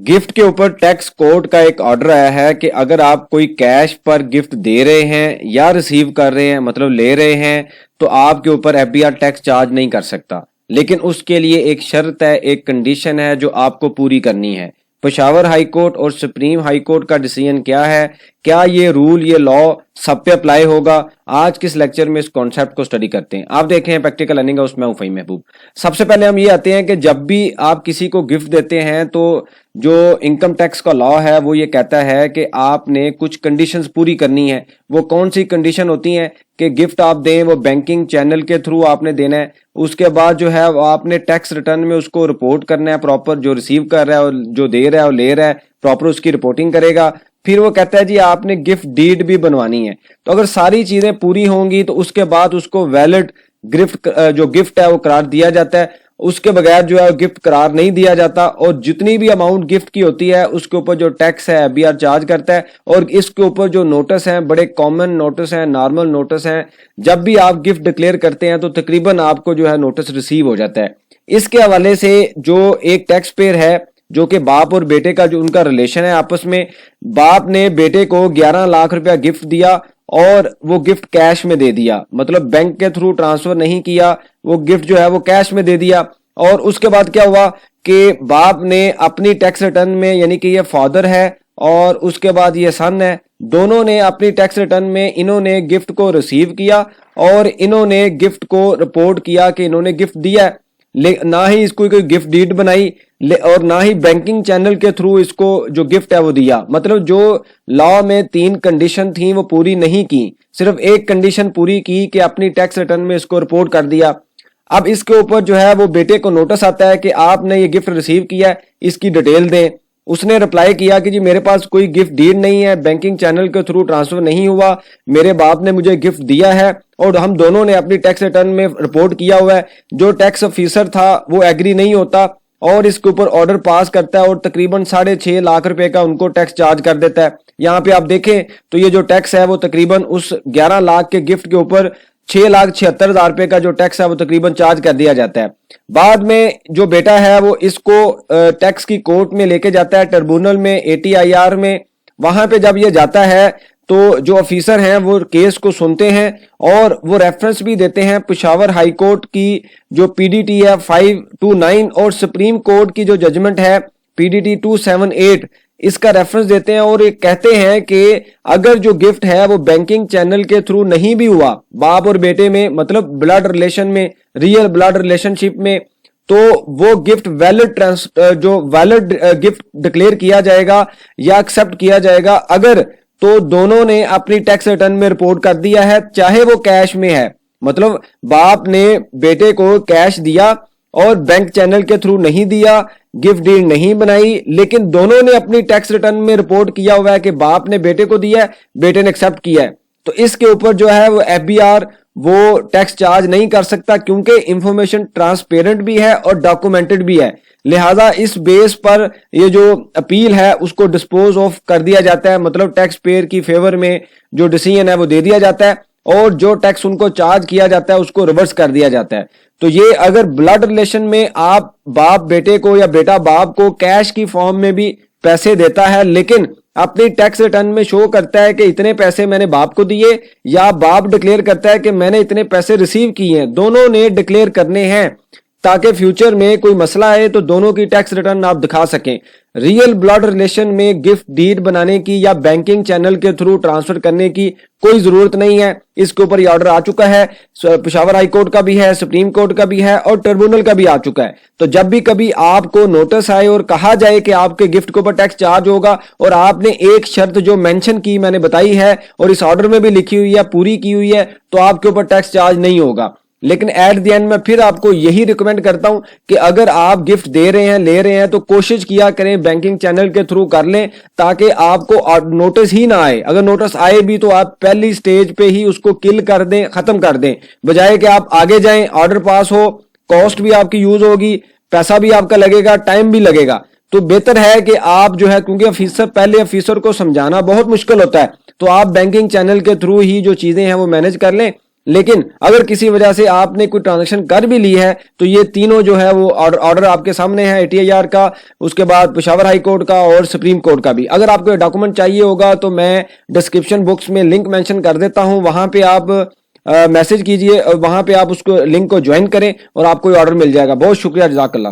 Gift के ऊपर tax court का एक ऑर्डर आया है कि अगर आप कोई कैश पर गिफ्ट दे रहे हैं या रिसीव कर रहे हैं, मतलब ले रहे हैं, तो आपके ऊपर एफबीआर टैक्स चार्ज नहीं कर सकता। लेकिन उसके लिए एक शर्त है, एक कंडीशन है जो आपको पूरी करनी है। पेशावर हाई कोर्ट और सुप्रीम हाई कोर्ट का डिसीजन क्या है, क्या ये रूल, ये लॉ सब पे अप्लाई होगा? आज किस लेक्चर में इस कॉन्सेप्ट को स्टडी करते हैं। आप देख रहे हैं प्रैक्टिकल लर्निंग, उसमें हूं फहीम महबूब। सबसे पहले हम ये आते हैं कि जब भी आप किसी को गिफ्ट देते हैं तो जो इनकम टैक्स का लॉ है वो ये कहता है कि आपने कुछ कंडीशंस पूरी करनी है। वो कौन सी कंडीशन होती हैं कि गिफ्ट आप दें वो बैंकिंग चैनल के थ्रू आपने देना है। उसके बाद जो है वो आपने टैक्स रिटर्न में उसको रिपोर्ट करना है प्रॉपर, जो रिसीव कर रहा है और जो दे रहा है और ले रहा है प्रॉपर उसकी रिपोर्टिंग करेगा। फिर वो कहता है जी आपने गिफ्ट डीड भी बनवानी है। तो अगर सारी चीजें पूरी होंगी तो उसके बाद उसको वैलिड गिफ्ट जो गिफ्ट है वो करार दिया जाता है। उसके बगैर जो है गिफ्ट करार नहीं दिया जाता, और जितनी भी अमाउंट गिफ्ट की होती है उसके ऊपर जो टैक्स है एफबीआर चार्ज करता है। और इसके ऊपर जो नोटिस हैं, बड़े कॉमन नोटिस हैं, नॉर्मल नोटिस हैं, जब भी आप गिफ्ट डिक्लेयर करते हैं तो तकरीबन आपको जो है नोटिस रिसीव हो जाता है। इसके हवाले से जो एक टैक्स पेयर है, जो कि बाप और बेटे का जो उनका रिलेशन है आपस में, बाप ने बेटे को 11 लाख रुपया गिफ्ट दिया और वो गिफ्ट कैश में दे दिया, मतलब बैंक के थ्रू ट्रांसफर नहीं किया, वो गिफ्ट जो है वो कैश में दे दिया। और उसके बाद क्या हुआ कि बाप ने अपनी टैक्स रिटर्न में, यानी कि ये फादर है और उसके बाद ये सन है, दोनों ने अपनी टैक्स रिटर्न में इन्होंने गिफ्ट को रिसीव किया और इन्होंने गिफ्ट को रिपोर्ट किया कि इन्होंने गिफ्ट दिया है। ना ही इसको कोई गिफ्ट डीड बनाई और ना ही बैंकिंग चैनल के थ्रू इसको जो गिफ्ट है वो दिया। मतलब जो लॉ में 3 कंडीशन थी वो पूरी नहीं की, सिर्फ एक कंडीशन पूरी की कि अपनी टैक्स रिटर्न में इसको रिपोर्ट कर दिया। अब इसके ऊपर जो है वो बेटे को नोटिस आता है कि आपने ये गिफ्ट रिसीव किया है, इसकी डिटेल दें। उसने रिप्लाई किया कि जी मेरे पास कोई गिफ्ट डीड नहीं है, बैंकिंग चैनल के थ्रू ट्रांसफर नहीं हुआ, मेरे बाप ने मुझे गिफ्ट दिया है और हम दोनों ने अपनी टैक्स रिटर्न में रिपोर्ट किया हुआ है। जो टैक्स ऑफिसर था वो एग्री नहीं होता और इसके ऊपर ऑर्डर पास करता है और तकरीबन 6.5 लाख रुपए का उनको टैक्स चार्ज कर देता है। यहाँ पे आप देखें तो ये जो टैक्स है वो तकरीबन उस 11 लाख के गिफ्ट के ऊपर 6,76,000 रुपए का जो टैक्स है वो तकरीबन चार्ज कर दिया जाता है। बाद में जो बेटा है वो इसको टैक्स की कोर्ट में लेके जाता है, ट्रिब्यूनल में, ATIR में। वहां पे जब ये जाता है तो जो ऑफिसर हैं वो केस को सुनते हैं और वो रेफरेंस भी देते हैं पेशावर हाई कोर्ट की जो PDT है 529 और सुप्रीम कोर्ट की जो जजमेंट है PDT 278, इसका रेफरेंस देते हैं और ये कहते हैं कि अगर जो गिफ्ट है वो बैंकिंग चैनल के थ्रू नहीं भी हुआ बाप और बेटे में, मतलब ब्लड रिलेशन में, रियल ब्लड रिलेशनशिप में, तो वो गिफ्ट वैलिड जो वैलिड गिफ्ट डिक्लेयर किया जाएगा या एक्सेप्ट किया जाएगा अगर तो दोनों ने अपनी टैक्स रिटर्न में रिपोर्ट कर दिया है, चाहे वो कैश में है। मतलब बाप ने बेटे को कैश दिया और बैंक चैनल के थ्रू नहीं दिया, गिफ्ट डीड नहीं बनाई, लेकिन दोनों ने अपनी टैक्स रिटर्न में रिपोर्ट किया हुआ है कि बाप ने बेटे को दिया है, बेटे ने एक्सेप्ट किया है। तो इसके ऊपर जो है वो एफबीआर वो टैक्स चार्ज नहीं कर सकता क्योंकि इंफॉर्मेशन ट्रांसपेरेंट भी है और डॉक्यूमेंटेड भी है। लिहाजा इस बेस पर ये जो अपील है उसको डिस्पोज ऑफ कर दिया जाता है, मतलब टैक्स पेयर की फेवर में जो डिसीजन है वो दे दिया जाता है और जो टैक्स उनको चार्ज किया जाता है उसको रिवर्स कर दिया जाता है। तो ये अगर ब्लड रिलेशन में आप बाप बेटे को या बेटा बाप को कैश की फॉर्म में भी पैसे देता है, लेकिन अपनी टैक्स रिटर्न में शो करता है कि इतने पैसे मैंने बाप को दिए, या बाप डिक्लेयर करता है कि मैंने इतने पैसे रिसीव किए हैं, दोनों ने डिक्लेयर करने हैं ताकि फ्यूचर में कोई मसला आए तो दोनों की टैक्स रिटर्न आप दिखा सकें। रियल ब्लड रिलेशन में गिफ्ट डीड बनाने की या बैंकिंग चैनल के थ्रू ट्रांसफर करने की कोई जरूरत नहीं है। इसके ऊपर ये ऑर्डर आ चुका है, पेशावर हाई कोर्ट का भी है, सुप्रीम कोर्ट का भी है और ट्रिब्यूनल का भी आ चुका है। तो जब भी कभी आपको नोटिस आए और कहा जाए कि आपके गिफ्ट के ऊपर टैक्स चार्ज होगा और आपने एक शर्त जो मेंशन की मैंने बताई है और इस ऑर्डर में भी लिखी हुई है, पूरी की हुई है, तो आपके ऊपर टैक्स चार्ज नहीं होगा। लेकिन एट द एंड में फिर आपको यही रिकमेंड करता हूं कि अगर आप गिफ्ट दे रहे हैं, ले रहे हैं, तो कोशिश किया करें बैंकिंग चैनल के थ्रू कर लें ताकि आपको नोटिस ही ना आए। अगर नोटिस आए भी तो आप पहली स्टेज पे ही उसको किल कर दें, खत्म कर दें, बजाय कि आप आगे जाएं, ऑर्डर पास हो, कॉस्ट भी आपकी यूज होगी, पैसा भी आपका लगेगा, टाइम भी लगेगा। तो बेहतर है कि आप जो है, क्योंकि पहले ऑफिसर को समझाना बहुत मुश्किल होता है, तो आप बैंकिंग चैनल के थ्रू ही जो चीजें हैं वो मैनेज कर लें لیکن اگر کسی وجہ سے آپ نے کوئی ٹرانزیکشن کر بھی لی ہے تو یہ تینوں جو ہے وہ آرڈر آپ کے سامنے ہے، ATIR کا، اس کے بعد پشاور ہائی کورٹ کا اور سپریم کورٹ کا بھی۔ اگر آپ کو یہ ڈاکومنٹ چاہیے ہوگا تو میں ڈسکرپشن باکس میں لنک مینشن کر دیتا ہوں، وہاں پہ آپ میسج کیجئے، وہاں پہ آپ اس کو لنک کو جوائن کریں اور آپ کو یہ آرڈر مل جائے گا۔ بہت شکریہ، جزاک اللہ۔